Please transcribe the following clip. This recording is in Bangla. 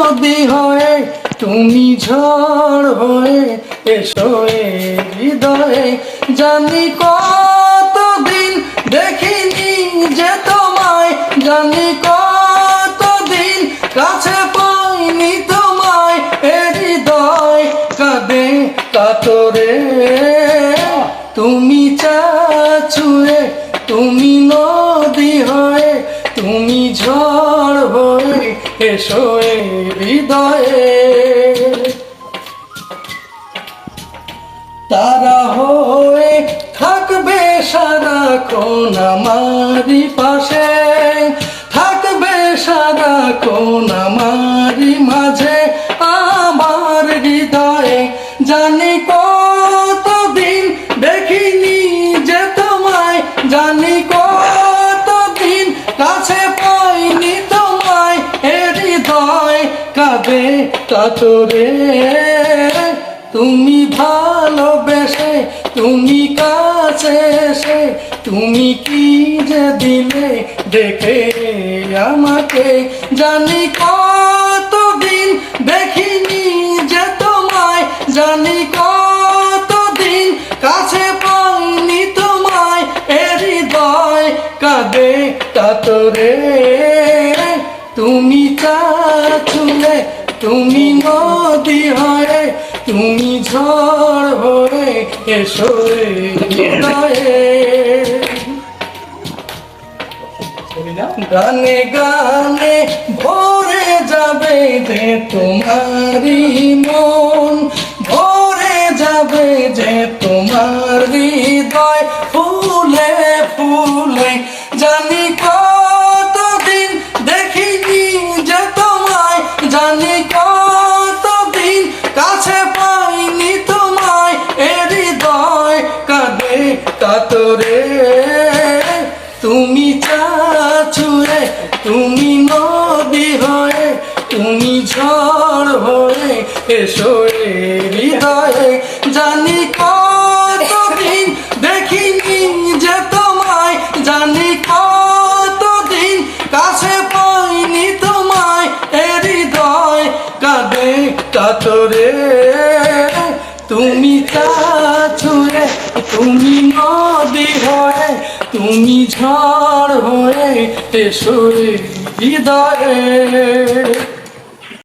নদী হয়ে তুমি ঝড় হয়ে এসো এ হৃদয়ে। জানি কতদিন দেখিনি যে তোমায়, জানি কতদিন কাছে পাইনি তোমায়। এ হৃদয় কাঁদে কাতরে, তুমি চাচুয়ে, তুমি নদী হয়ে তুমি ঝড় হয়ে এসো এ হৃদয়ে। তারা হয়ে থাকবে সারাক্ষণ আমারই পাশে, থাকবে সারাক্ষণ আমারই মাঝে আমার হৃদয়ে। জানি কতদিন দেখিনি যে তোমায়, জানি কতদিন কাছে পাইনি তোমায়। এ হৃদয় কাঁদে কাতরে, তুমি ভালোবেসে তুমি কাছে এসে তুমি কি যে দিলে দেখে আমাকে। জানি কতদিন দেখিনি যে তোমায়, জানি কতদিন কাছে পাইনি তোমায়। এ হৃদয় কাঁদে কাতরে, তুমি চাচুলে, তুমি নদী হয়ে তুমি ঝড় হয়ে এসো এ হৃদয়ে। গানে গানে ভরে যাবে যে তোমারই মন, ভরে যাবে যে তোমার হৃদয় ফুলে ফুলে। জানি কতদিন দেখিনি যে তোমায়, জানি কতদিন কাছে পাইনি তোমায়। এ হৃদয় কাঁদে কাতরে, তুমি চাচুয়ে, তুমি নদী হয়ে তুমি ঝড় হয়ে এসো এ হৃদয়ে। জানি কতদিন দেখিনি যে তোমায়, জানি কতদিন কাছে পাইনি তোমায়। এ হৃদয় কাঁদে কাতরে, তুমি চাচুয়ে, তুমি নদী হয়ে তুমি ঝড় হয়ে এসো এ হৃদয়ে।